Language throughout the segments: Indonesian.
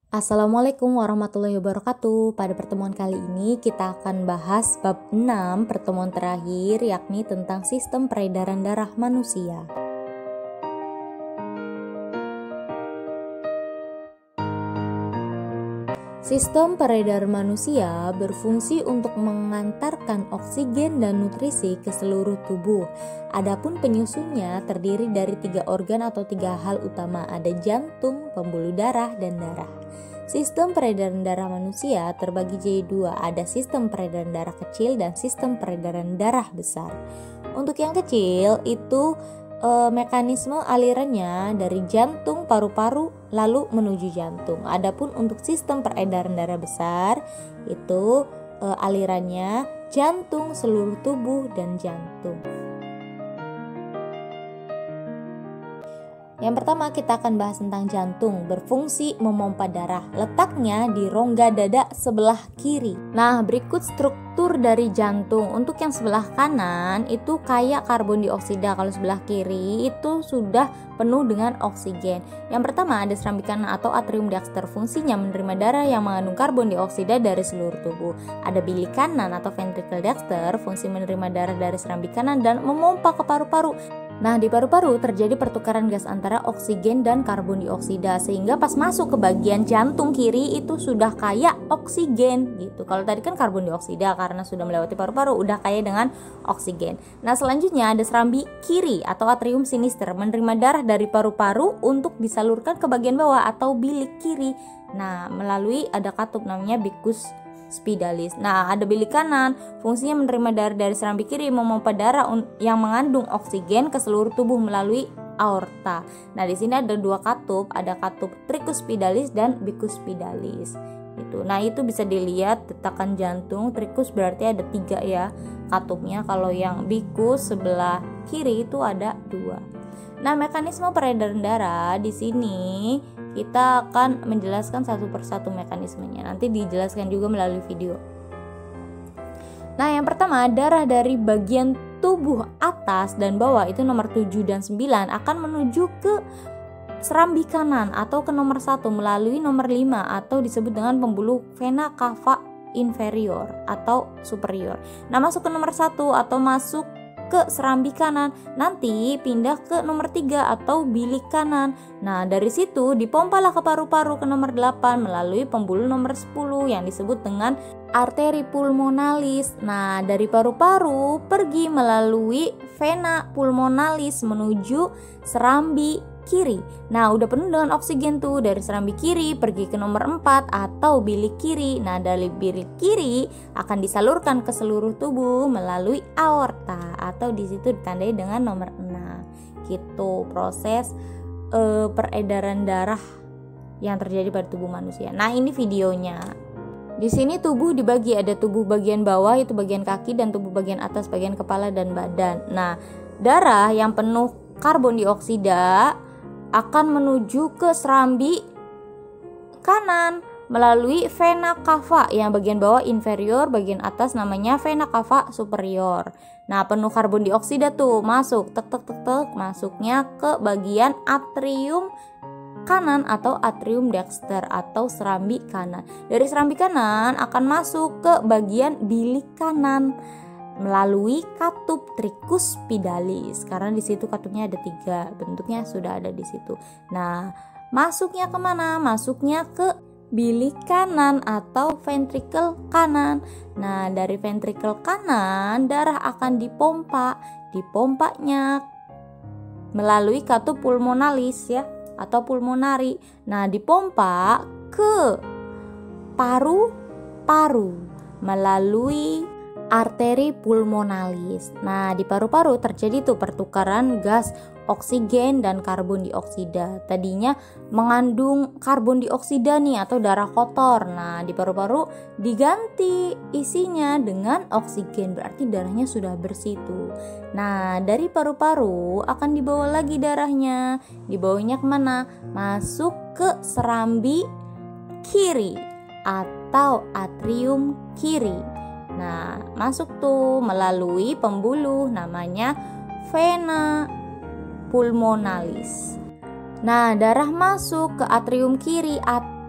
Assalamualaikum warahmatullahi wabarakatuh. Pada pertemuan kali ini kita akan bahas bab 6 pertemuan terakhir, yakni tentang sistem peredaran darah manusia. Sistem peredaran manusia berfungsi untuk mengantarkan oksigen dan nutrisi ke seluruh tubuh. Adapun penyusunnya terdiri dari 3 organ atau 3 hal utama, ada jantung, pembuluh darah, dan darah. Sistem peredaran darah manusia terbagi jadi 2, ada sistem peredaran darah kecil dan sistem peredaran darah besar. Untuk yang kecil itu mekanisme alirannya dari jantung, paru-paru, lalu menuju jantung. Adapun untuk sistem peredaran darah besar itu alirannya jantung, seluruh tubuh, dan jantung. Yang pertama kita akan bahas tentang jantung, berfungsi memompa darah. Letaknya di rongga dada sebelah kiri. Nah, berikut struktur dari jantung. Untuk yang sebelah kanan itu kaya karbon dioksida, kalau sebelah kiri itu sudah penuh dengan oksigen. Yang pertama ada serambi kanan atau atrium dexter, fungsinya menerima darah yang mengandung karbon dioksida dari seluruh tubuh. Ada bilik kanan atau ventricle dexter, fungsi menerima darah dari serambi kanan dan memompa ke paru-paru. Nah, di paru-paru terjadi pertukaran gas antara oksigen dan karbon dioksida, sehingga pas masuk ke bagian jantung kiri itu sudah kaya oksigen gitu. Kalau tadi kan karbon dioksida, karena sudah melewati paru-paru udah kaya dengan oksigen. Nah, selanjutnya ada serambi kiri atau atrium sinister, menerima darah dari paru-paru untuk disalurkan ke bagian bawah atau bilik kiri. Nah, melalui ada katup namanya bicus spidalis. Nah, ada bilik kanan, fungsinya menerima darah dari serambi kiri, memompa darah yang mengandung oksigen ke seluruh tubuh melalui aorta. Nah, di sini ada 2 katup, ada katup tricus spidalis dan bicus spidalis. Itu. Nah, itu bisa dilihat detakan jantung. Tricus berarti ada 3 ya katupnya. Kalau yang bicus sebelah kiri itu ada 2. Nah, mekanisme peredaran darah di sini kita akan menjelaskan satu persatu mekanismenya. Nanti dijelaskan juga melalui video. Nah, yang pertama, darah dari bagian tubuh atas dan bawah itu nomor 7 dan 9 akan menuju ke serambi kanan atau ke nomor 1 melalui nomor 5 atau disebut dengan pembuluh vena cava inferior atau superior. Nah, masuk ke nomor 1 atau masuk ke serambi kanan, nanti pindah ke nomor 3 atau bilik kanan. Nah, dari situ dipompalah ke paru-paru ke nomor 8 melalui pembuluh nomor 10 yang disebut dengan arteri pulmonalis. Nah, dari paru-paru pergi melalui vena pulmonalis menuju serambi kiri. Nah, udah penuh dengan oksigen tuh, dari serambi kiri pergi ke nomor 4 atau bilik kiri. Nah, dari bilik kiri akan disalurkan ke seluruh tubuh melalui aorta atau di situ ditandai dengan nomor 6. Gitu proses peredaran darah yang terjadi pada tubuh manusia. Nah, ini videonya. Di sini tubuh dibagi, ada tubuh bagian bawah itu bagian kaki dan tubuh bagian atas bagian kepala dan badan. Nah, darah yang penuh karbon dioksida akan menuju ke serambi kanan melalui vena cava yang bagian bawah inferior, bagian atas namanya vena cava superior. Nah, penuh karbon dioksida tuh masuk masuknya ke bagian atrium kanan atau atrium dexter atau serambi kanan. Dari serambi kanan akan masuk ke bagian bilik kanan melalui katup tricus spidalis, karena di situ katupnya ada 3, bentuknya sudah ada di situ. Nah, masuknya kemana? Masuknya ke bilik kanan atau ventricle kanan. Nah, dari ventricle kanan darah akan dipompanya melalui katup pulmonalis ya atau pulmonari. Nah, dipompa ke paru-paru melalui arteri pulmonalis. Nah, di paru-paru terjadi tuh pertukaran gas oksigen dan karbon dioksida. Tadinya mengandung karbon dioksida nih atau darah kotor. Nah, di paru-paru diganti isinya dengan oksigen, berarti darahnya sudah bersih tuh. Nah, dari paru-paru akan dibawa lagi darahnya. Dibawanya kemana? Masuk ke serambi kiri atau atrium kiri. Nah, masuk tuh melalui pembuluh namanya vena pulmonalis. Nah, darah masuk ke atrium kiri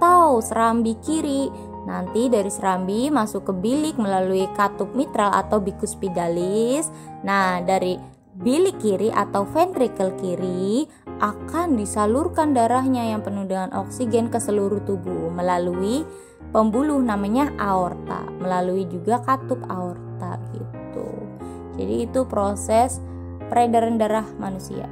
atau serambi kiri. Nanti dari serambi masuk ke bilik melalui katup mitral atau bikuspidalis. Nah, dari bilik kiri atau ventrikel kiri akan disalurkan darahnya yang penuh dengan oksigen ke seluruh tubuh melalui pembuluh namanya aorta, melalui juga katup aorta gitu. Jadi itu proses peredaran darah manusia.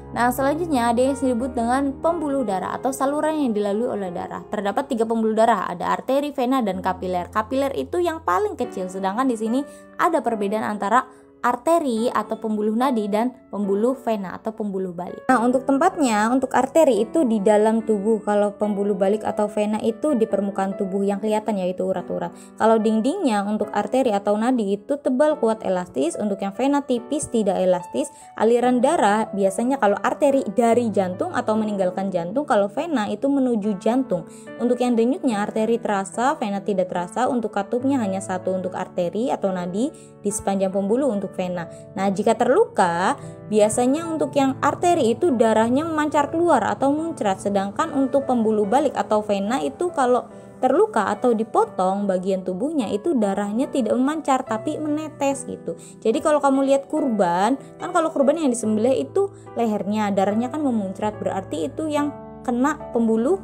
Nah, selanjutnya ada yang disebut dengan pembuluh darah atau saluran yang dilalui oleh darah. Terdapat 3 pembuluh darah, ada arteri, vena, dan kapiler. Kapiler itu yang paling kecil, sedangkan di sini ada perbedaan antara arteri atau pembuluh nadi dan pembuluh vena atau pembuluh balik. Nah, untuk tempatnya, untuk arteri itu di dalam tubuh, kalau pembuluh balik atau vena itu di permukaan tubuh yang kelihatan yaitu urat-urat. Kalau dindingnya untuk arteri atau nadi itu tebal, kuat, elastis. Untuk yang vena tipis, tidak elastis. Aliran darah biasanya kalau arteri dari jantung atau meninggalkan jantung, kalau vena itu menuju jantung. Untuk yang denyutnya arteri terasa, vena tidak terasa. Untuk katupnya hanya satu untuk arteri atau nadi di sepanjang pembuluh untuk vena. Nah, jika terluka, biasanya untuk yang arteri itu darahnya memancar keluar atau muncrat, sedangkan untuk pembuluh balik atau vena itu kalau terluka atau dipotong bagian tubuhnya itu darahnya tidak memancar tapi menetes gitu. Jadi kalau kamu lihat kurban, kan kalau kurban yang disembelih itu lehernya, darahnya kan memuncrat, berarti itu yang kena pembuluh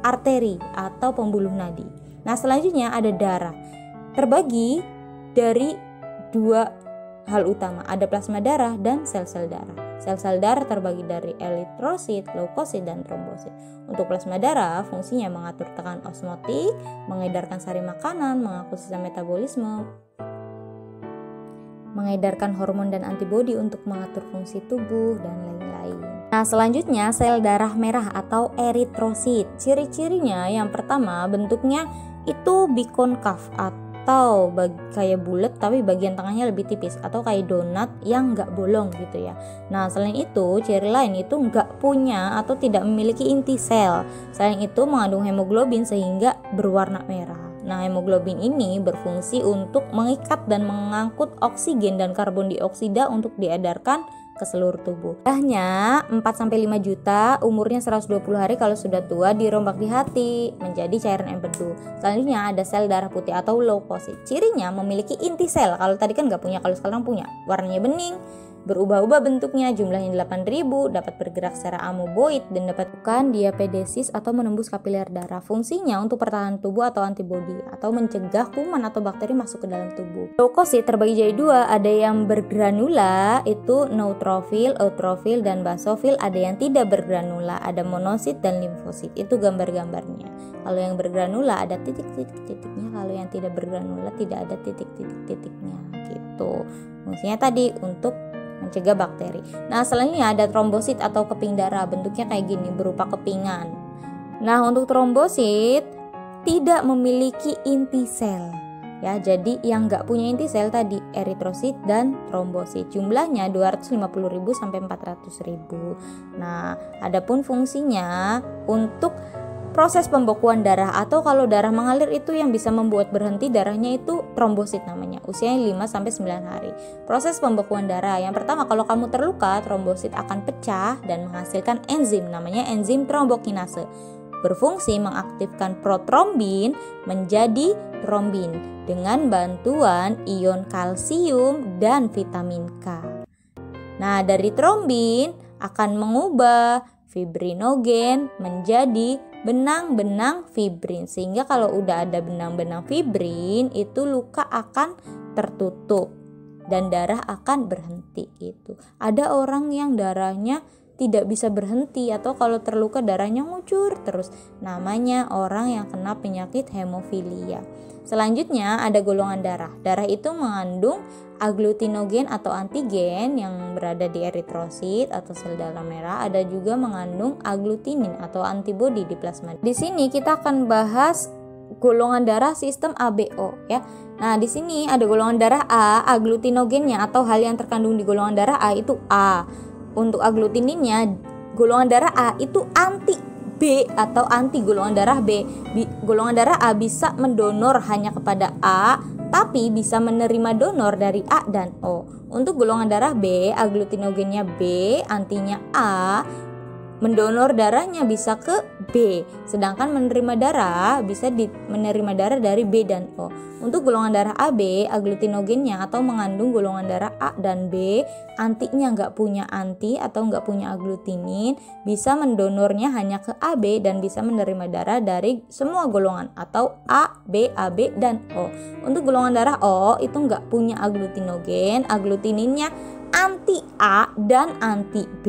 arteri atau pembuluh nadi. Nah, selanjutnya ada darah. Terbagi dari 2 hal utama, ada plasma darah dan sel-sel darah. Sel-sel darah terbagi dari eritrosit, leukosit, dan trombosit. Untuk plasma darah, fungsinya mengatur tekanan osmotik, mengedarkan sari makanan, mengatur sistem metabolisme, mengedarkan hormon dan antibodi untuk mengatur fungsi tubuh, dan lain-lain. Nah, selanjutnya sel darah merah atau eritrosit. Ciri-cirinya yang pertama, bentuknya itu bikonkav atau kayak bulat tapi bagian tengahnya lebih tipis, atau kayak donat yang nggak bolong gitu ya. Nah, selain itu ciri lain itu nggak punya atau tidak memiliki inti sel. Selain itu mengandung hemoglobin sehingga berwarna merah. Nah, hemoglobin ini berfungsi untuk mengikat dan mengangkut oksigen dan karbon dioksida untuk diedarkan ke seluruh tubuh. Darahnya 4-5 juta, umurnya 120 hari, kalau sudah tua dirombak di hati menjadi cairan empedu. Selanjutnya ada sel darah putih atau leukosit. Cirinya memiliki inti sel, kalau tadi kan nggak punya, kalau sekarang punya. Warnanya bening, berubah-ubah bentuknya, jumlahnya 8.000, dapat bergerak secara amoeboid dan dapat bukan diapedesis atau menembus kapiler darah. Fungsinya untuk pertahanan tubuh atau antibodi atau mencegah kuman atau bakteri masuk ke dalam tubuh. Leukosit terbagi jadi 2, ada yang bergranula itu neutrofil, eutrofil, dan basofil. Ada yang tidak bergranula, ada monosit dan limfosit. Itu gambar-gambarnya. Kalau yang bergranula ada titik-titik-titiknya, kalau yang tidak bergranula tidak ada titik-titik-titiknya gitu. Fungsinya tadi untuk mencegah bakteri. Nah, selanjutnya ada trombosit atau keping darah, bentuknya kayak gini, berupa kepingan. Nah, untuk trombosit tidak memiliki inti sel ya, jadi yang nggak punya inti sel tadi eritrosit dan trombosit. Jumlahnya 250.000 sampai 400.000. Nah, adapun fungsinya untuk proses pembekuan darah atau kalau darah mengalir itu yang bisa membuat berhenti darahnya itu trombosit namanya. Usianya 5-9 hari. Proses pembekuan darah yang pertama, kalau kamu terluka, trombosit akan pecah dan menghasilkan enzim namanya enzim trombokinase. Berfungsi mengaktifkan protrombin menjadi trombin dengan bantuan ion kalsium dan vitamin K. Nah, dari trombin akan mengubah fibrinogen menjadi benang-benang fibrin, sehingga kalau udah ada benang-benang fibrin itu luka akan tertutup dan darah akan berhenti gitu. Ada orang yang darahnya tidak bisa berhenti atau kalau terluka darahnya ngucur terus, namanya orang yang kena penyakit hemofilia. Selanjutnya ada golongan darah. Darah itu mengandung agglutinogen atau antigen yang berada di eritrosit atau sel darah merah. Ada juga mengandung agglutinin atau antibodi di plasma. Di sini kita akan bahas golongan darah sistem ABO ya. Nah, di sini ada golongan darah A, agglutinogennya atau hal yang terkandung di golongan darah A itu A. Untuk agglutininnya, golongan darah A itu anti B atau anti golongan darah B. Golongan darah A bisa mendonor hanya kepada A, tapi bisa menerima donor dari A dan O. Untuk golongan darah B, agglutinogennya B, antinya A, mendonor darahnya bisa ke B B. Sedangkan menerima darah bisa menerima darah dari B dan O. Untuk golongan darah AB, aglutinogennya atau mengandung golongan darah A dan B, antinya nggak punya anti atau nggak punya aglutinin, bisa mendonornya hanya ke AB dan bisa menerima darah dari semua golongan atau A, B, AB, dan O. Untuk golongan darah O itu nggak punya aglutinogen, aglutininnya anti A dan anti B.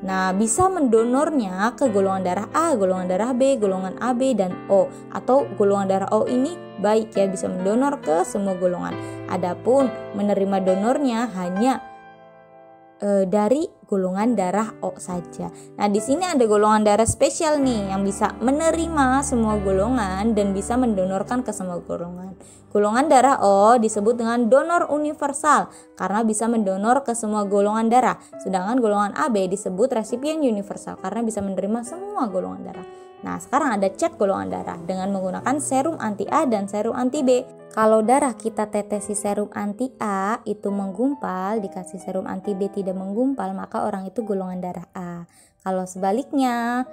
Nah, bisa mendonornya ke golongan darah A, golongan darah B, golongan AB, dan O. Atau golongan darah O ini baik ya, bisa mendonor ke semua golongan. Adapun menerima donornya hanya dari golongan darah O saja. Nah, di sini ada golongan darah spesial nih yang bisa menerima semua golongan dan bisa mendonorkan ke semua golongan. Golongan darah O disebut dengan donor universal karena bisa mendonor ke semua golongan darah. Sedangkan golongan AB disebut resipien universal karena bisa menerima semua golongan darah. Nah, sekarang ada cek golongan darah dengan menggunakan serum anti A dan serum anti B. Kalau darah kita tetesi serum anti A itu menggumpal, dikasih serum anti B tidak menggumpal, maka orang itu golongan darah A. Kalau sebaliknya,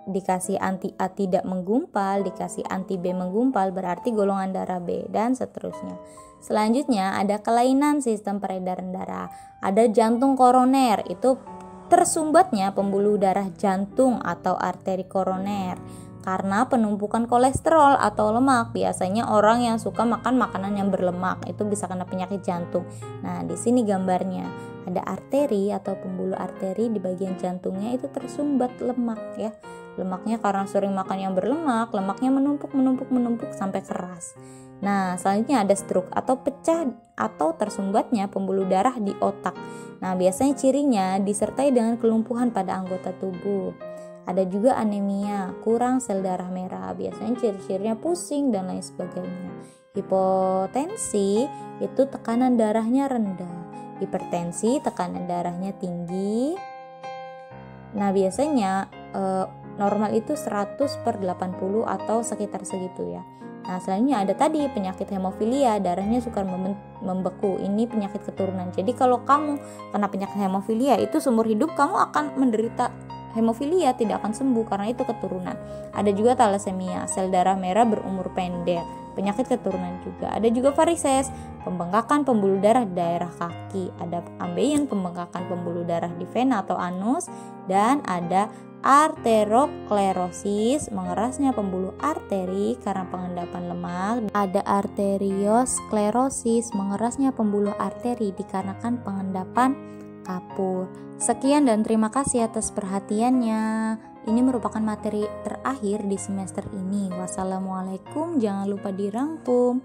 dikasih anti A tidak menggumpal, dikasih anti B menggumpal, berarti golongan darah B, dan seterusnya. Selanjutnya ada kelainan sistem peredaran darah. Ada jantung koroner, itu tersumbatnya pembuluh darah jantung atau arteri koroner karena penumpukan kolesterol atau lemak. Biasanya orang yang suka makan makanan yang berlemak itu bisa kena penyakit jantung. Nah, di sini gambarnya ada arteri atau pembuluh arteri di bagian jantungnya itu tersumbat lemak ya. Lemaknya karena sering makan yang berlemak, lemaknya menumpuk sampai keras. Nah, selanjutnya ada stroke atau pecah atau tersumbatnya pembuluh darah di otak. Nah, biasanya cirinya disertai dengan kelumpuhan pada anggota tubuh. Ada juga anemia, kurang sel darah merah. Biasanya ciri-cirinya pusing dan lain sebagainya. Hipotensi itu tekanan darahnya rendah. Hipertensi tekanan darahnya tinggi. Nah, biasanya normal itu 100/80 atau sekitar segitu ya. Nah, selanjutnya ada tadi penyakit hemofilia, darahnya suka membeku. Ini penyakit keturunan. Jadi kalau kamu kena penyakit hemofilia itu seumur hidup kamu akan menderita hemofilia, tidak akan sembuh karena itu keturunan. Ada juga talasemia, sel darah merah berumur pendek, penyakit keturunan juga. Ada juga varises, pembengkakan pembuluh darah di daerah kaki. Ada ambeien, pembengkakan pembuluh darah di vena atau anus, dan ada arteroklerosis, mengerasnya pembuluh arteri karena pengendapan lemak. Ada arteriosklerosis, mengerasnya pembuluh arteri dikarenakan pengendapan kapur. Sekian dan terima kasih atas perhatiannya. Ini merupakan materi terakhir di semester ini. Wassalamualaikum, jangan lupa dirangkum.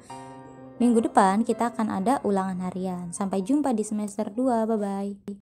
Minggu depan kita akan ada ulangan harian. Sampai jumpa di semester 2, bye-bye.